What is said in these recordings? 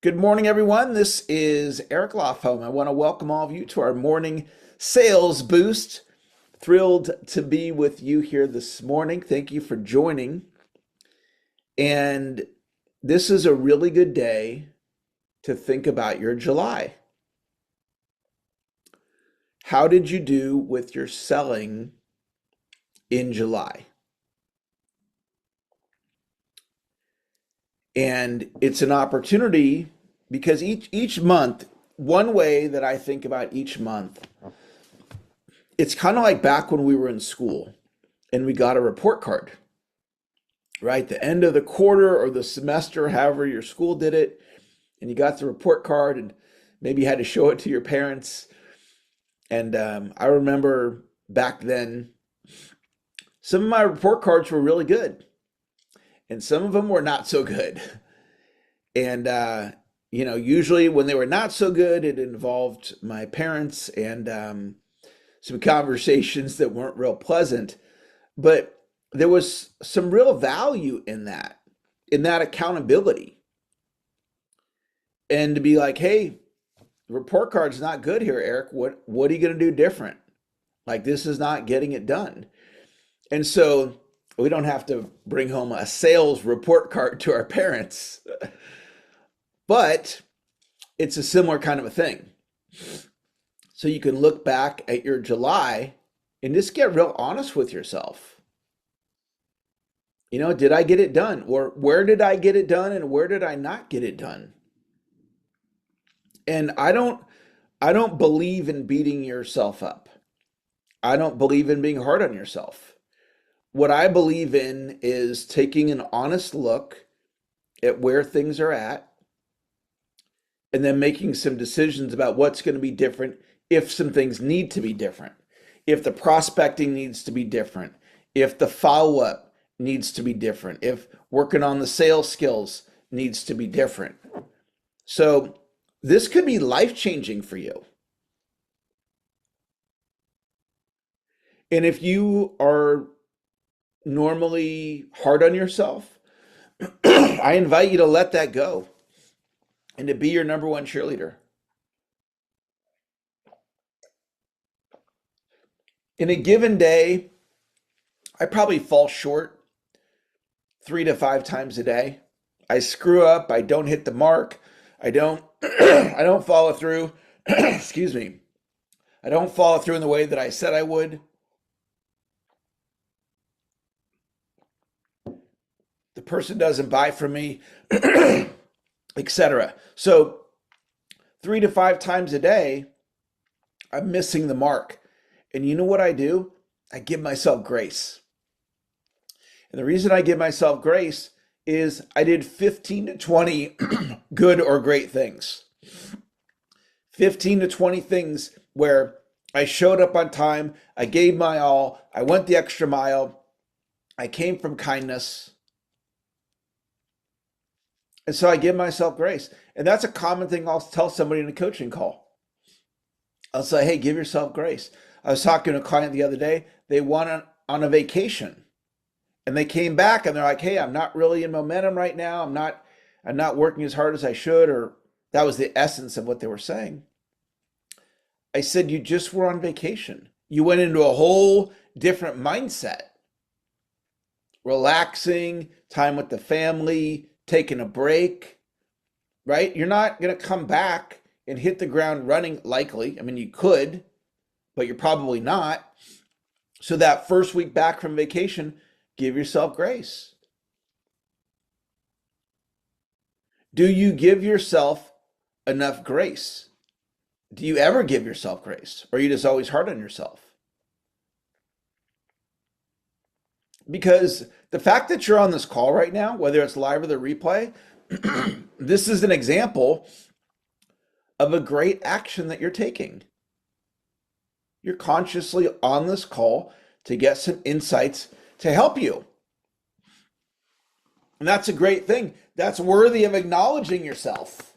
Good morning, everyone. This is Eric Lofholm. I want to welcome all of you to our morning sales boost. Thrilled to be with you here this morning. Thank you for joining. And this is a really good day to think about your July. How did you do with your selling in July? And it's an opportunity because each month, one way that I think about each month, it's kind of like back when we were in school and we got a report card, right? The end of the quarter or the semester, however your school did it, and you got the report card and maybe you had to show it to your parents. And I remember back then, some of my report cards were really good and some of them were not so good. And, usually when they were not so good, it involved my parents and some conversations that weren't real pleasant. But there was some real value in that accountability. And to be like, hey, the report card's not good here, Eric. What are you going to do different? Like, this is not getting it done. And so we don't have to bring home a sales report card to our parents, but it's a similar kind of a thing. So you can look back at your July and just get real honest with yourself. Did I get it done? Or where did I get it done and where did I not get it done? And I don't believe in beating yourself up. I don't believe in being hard on yourself. What I believe in is taking an honest look at where things are at and then making some decisions about what's going to be different if some things need to be different, if the prospecting needs to be different, if the follow-up needs to be different, if working on the sales skills needs to be different. So this could be life-changing for you. And if you are normally hard on yourself, I invite you to let that go and to be your number one cheerleader. In a given day, I probably fall short 3 to 5 times a day. I screw up, I don't hit the mark, I don't I don't follow through. Excuse me. I don't follow through in the way that I said I would. The person doesn't buy from me, etc. So 3 to 5 times a day, I'm missing the mark. And you know what I do? I give myself grace. And the reason I give myself grace is I did 15 to 20 good or great things. 15 to 20 things where I showed up on time, I gave my all, I went the extra mile, I came from kindness. And so I give myself grace. And that's a common thing I'll tell somebody in a coaching call. I'll say, hey, give yourself grace. I was talking to a client the other day. They went on a vacation and they came back and they're like, hey, I'm not really in momentum right now. I'm not working as hard as I should, or that was the essence of what they were saying. I said, you just were on vacation. You went into a whole different mindset. Relaxing, time with the family, taking a break, right? You're not going to come back and hit the ground running likely. I mean, you could, but you're probably not. So that first week back from vacation, give yourself grace. Do you give yourself enough grace? Do you ever give yourself grace? Or are you just always hard on yourself? Because the fact that you're on this call right now, whether it's live or the replay, this is an example of a great action that you're taking. You're consciously on this call to get some insights to help you. And that's a great thing. That's worthy of acknowledging yourself.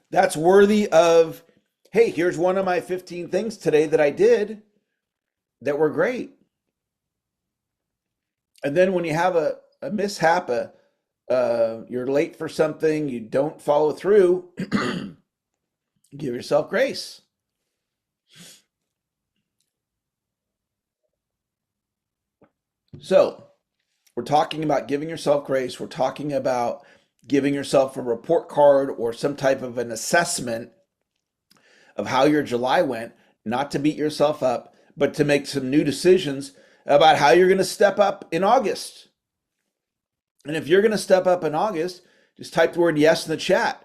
That's worthy of, hey, here's one of my 15 things today that I did that were great. And then when you have a mishap, you're late for something, you don't follow through, give yourself grace. So, we're talking about giving yourself grace. We're talking about giving yourself a report card or some type of an assessment of how your July went, not to beat yourself up, but to make some new decisions about how you're going to step up in August. And if you're going to step up in August, just type the word yes in the chat.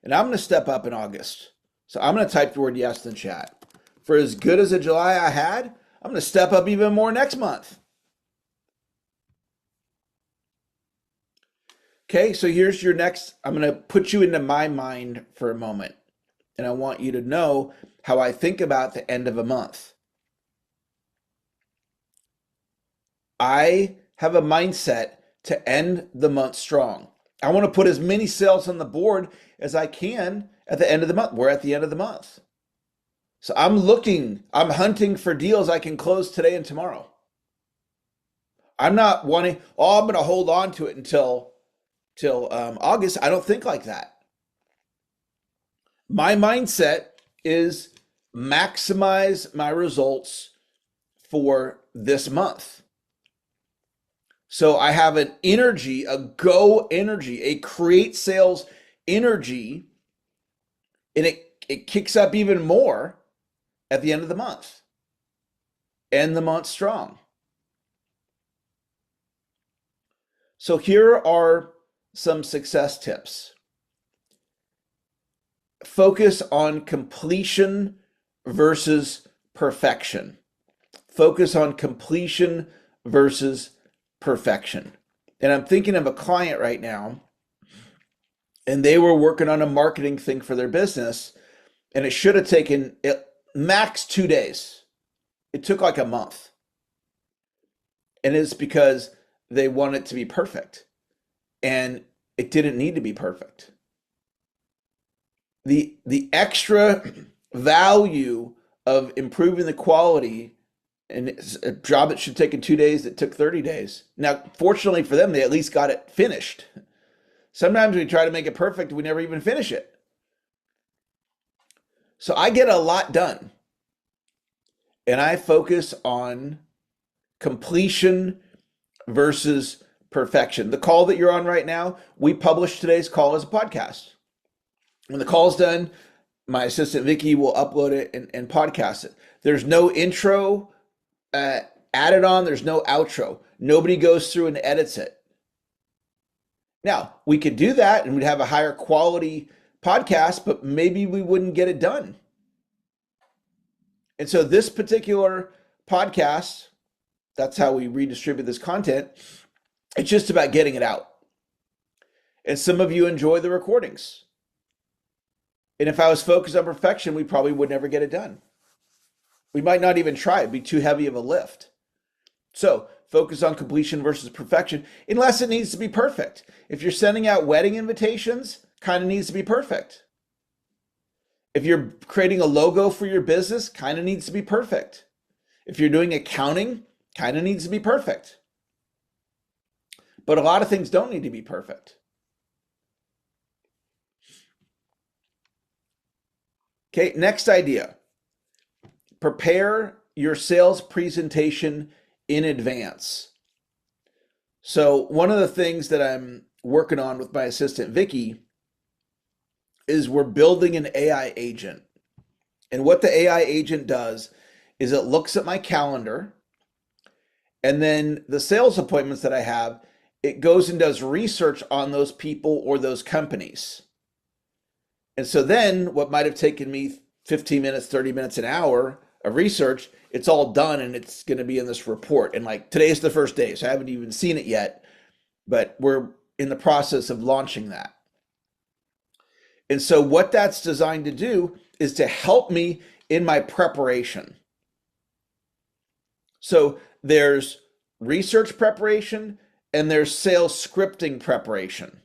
And I'm going to step up in August. So I'm going to type the word yes in the chat. For as good as a July I had, I'm going to step up even more next month. Okay, so here's your next. I'm going to put you into my mind for a moment. And I want you to know how I think about the end of a month. I have a mindset to end the month strong. I want to put as many sales on the board as I can at the end of the month. We're at the end of the month. So I'm hunting for deals I can close today and tomorrow. I'm not wanting, I'm going to hold on to it until August. I don't think like that. My mindset is maximize my results for this month. So I have an energy, a go energy, a create sales energy, and it kicks up even more at the end of the month. End the month strong. So here are some success tips. Focus on completion versus perfection. Focus on completion versus perfection. And I'm thinking of a client right now, and they were working on a marketing thing for their business, and it should have taken max 2 days. It took like a month. And it's because they want it to be perfect. And it didn't need to be perfect. The extra value of improving the quality, and it's a job that should take in 2 days that took 30 days. Now, fortunately for them, they at least got it finished. Sometimes we try to make it perfect, we never even finish it. So I get a lot done, and I focus on completion versus perfection. The call that you're on right now, we publish today's call as a podcast. When the call's done, my assistant Vicky will upload it and podcast it. There's no intro added on. There's no outro. Nobody goes through and edits it. Now, we could do that and we'd have a higher quality podcast, but maybe we wouldn't get it done. And so this particular podcast, that's how we redistribute this content. It's just about getting it out. And some of you enjoy the recordings. And if I was focused on perfection, we probably would never get it done. We might not even try. It'd be too heavy of a lift. So focus on completion versus perfection, unless it needs to be perfect. If you're sending out wedding invitations, kind of needs to be perfect. If you're creating a logo for your business, kind of needs to be perfect. If you're doing accounting, kind of needs to be perfect. But a lot of things don't need to be perfect. Okay, next idea. Prepare your sales presentation in advance. So one of the things that I'm working on with my assistant Vicky is we're building an AI agent. And what the AI agent does is it looks at my calendar, and then the sales appointments that I have, it goes and does research on those people or those companies. And so then what might have taken me 15 minutes, 30 minutes, an hour of research, it's all done and it's going to be in this report. And like today's the first day, so I haven't even seen it yet, but we're in the process of launching that. And so what that's designed to do is to help me in my preparation. So there's research preparation and there's sales scripting preparation.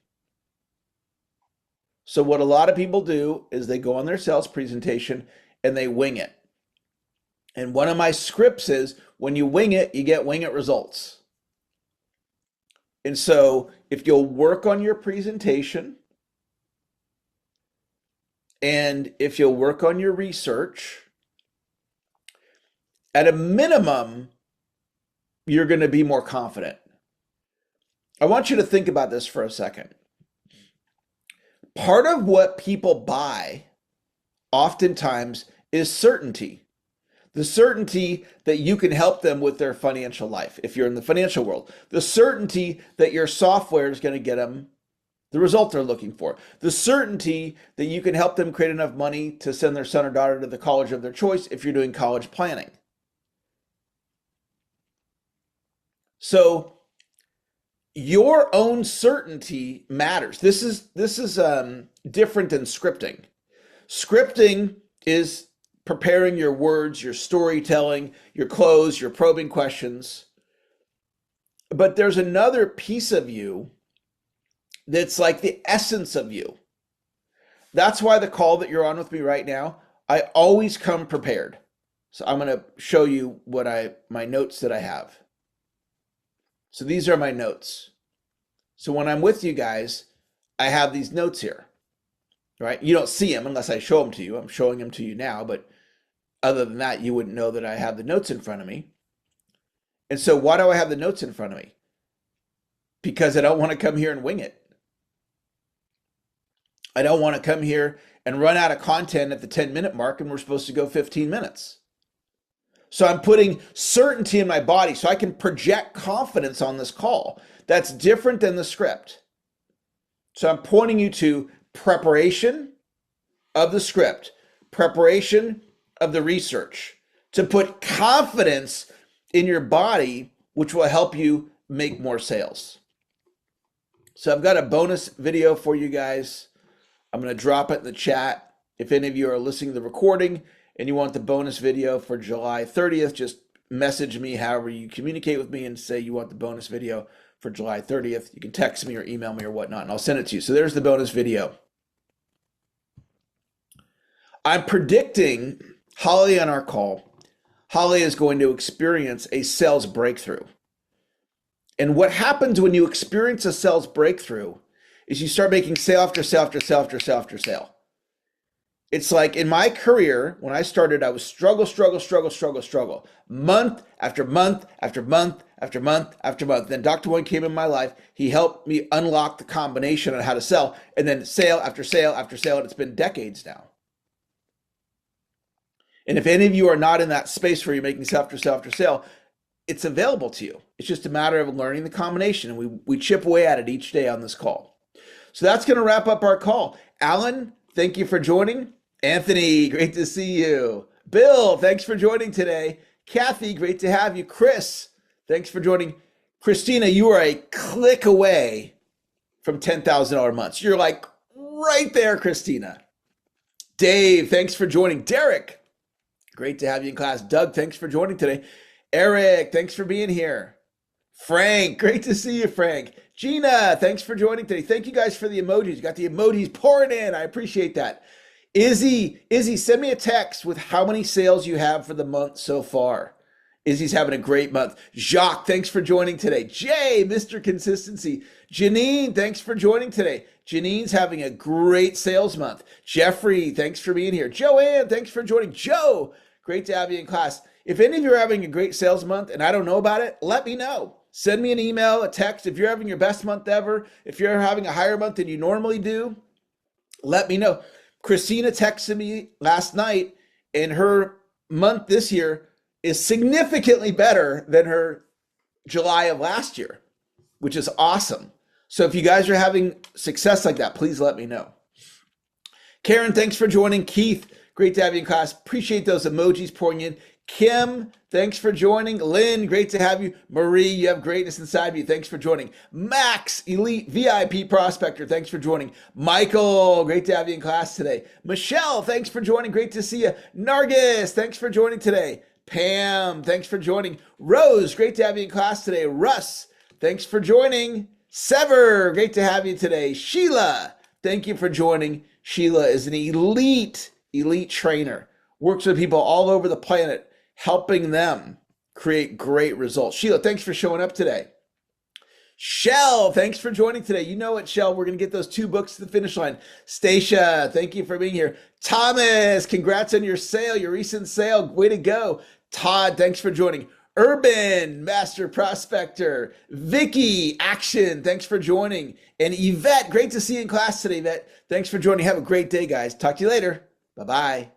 So what a lot of people do is they go on their sales presentation and they wing it. And one of my scripts is when you wing it, you get wing it results. And so if you'll work on your presentation and if you'll work on your research, at a minimum, you're going to be more confident. I want you to think about this for a second. Part of what people buy oftentimes is certainty. The certainty that you can help them with their financial life if you're in the financial world. The certainty that your software is going to get them the result they're looking for. The certainty that you can help them create enough money to send their son or daughter to the college of their choice if you're doing college planning. So your own certainty matters. This is different than scripting. Scripting is preparing your words, your storytelling, your close, your probing questions. But there's another piece of you that's like the essence of you. That's why the call that you're on with me right now, I always come prepared. So I'm going to show you my notes that I have. So these are my notes. So when I'm with you guys, I have these notes here, right? You don't see them unless I show them to you. I'm showing them to you now, but other than that, you wouldn't know that I have the notes in front of me. And so why do I have the notes in front of me? Because I don't want to come here and wing it. I don't want to come here and run out of content at the 10-minute mark and we're supposed to go 15 minutes. So I'm putting certainty in my body so I can project confidence on this call. That's different than the script. So I'm pointing you to preparation of the script, preparation of the research, to put confidence in your body, which will help you make more sales. So I've got a bonus video for you guys. I'm going to drop it in the chat. If any of you are listening to the recording and you want the bonus video for July 30th, just message me however you communicate with me and say you want the bonus video for July 30th. You can text me or email me or whatnot, and I'll send it to you. So there's the bonus video. I'm predicting Holly on our call, Holly is going to experience a sales breakthrough. And what happens when you experience a sales breakthrough is you start making sale after sale after sale after sale after sale. It's like in my career, when I started, I was struggle. Month after month after month after month after month. Then Dr. One came in my life. He helped me unlock the combination on how to sell. And then sale after sale after sale. And it's been decades now. And if any of you are not in that space where you're making sale after sale after sale, it's available to you. It's just a matter of learning the combination. And we chip away at it each day on this call. So that's going to wrap up our call. Alan, thank you for joining. Anthony, great to see you. Bill, thanks for joining today. Kathy, great to have you. Chris, thanks for joining. Christina, you are a click away from $10,000 months. You're like right there, Christina. Dave, thanks for joining. Derek, great to have you in class. Doug, thanks for joining today. Eric, thanks for being here. Frank, great to see you, Frank. Gina, thanks for joining today. Thank you guys for the emojis. You got the emojis pouring in. I appreciate that. Izzy, send me a text with how many sales you have for the month so far. Izzy's having a great month. Jacques, thanks for joining today. Jay, Mr. Consistency. Janine, thanks for joining today. Janine's having a great sales month. Jeffrey, thanks for being here. Joanne, thanks for joining. Joe, great to have you in class. If any of you are having a great sales month and I don't know about it, let me know. Send me an email, a text. If you're having your best month ever, if you're having a higher month than you normally do, let me know. Christina texted me last night, and her month this year is significantly better than her July of last year, which is awesome. So if you guys are having success like that, please let me know. Karen, thanks for joining. Keith, great to have you in class. Appreciate those emojis pouring in. Kim, thanks for joining. Lynn, great to have you. Marie, you have greatness inside you. Thanks for joining. Max, elite VIP prospector, thanks for joining. Michael, great to have you in class today. Michelle, thanks for joining. Great to see you. Nargis, thanks for joining today. Pam, thanks for joining. Rose, great to have you in class today. Russ, thanks for joining. Sever, great to have you today. Sheila, thank you for joining. Sheila is an elite trainer. Works with people all over the planet, helping them create great results. Sheila, thanks for showing up today. Shell, thanks for joining today. You know what, Shell, we're going to get those 2 books to the finish line. Stacia, thank you for being here. Thomas, congrats on your sale, your recent sale. Way to go. Todd, thanks for joining. Urban, Master Prospector. Vicky, Action, thanks for joining. And Yvette, great to see you in class today, Yvette. Thanks for joining. Have a great day, guys. Talk to you later. Bye-bye.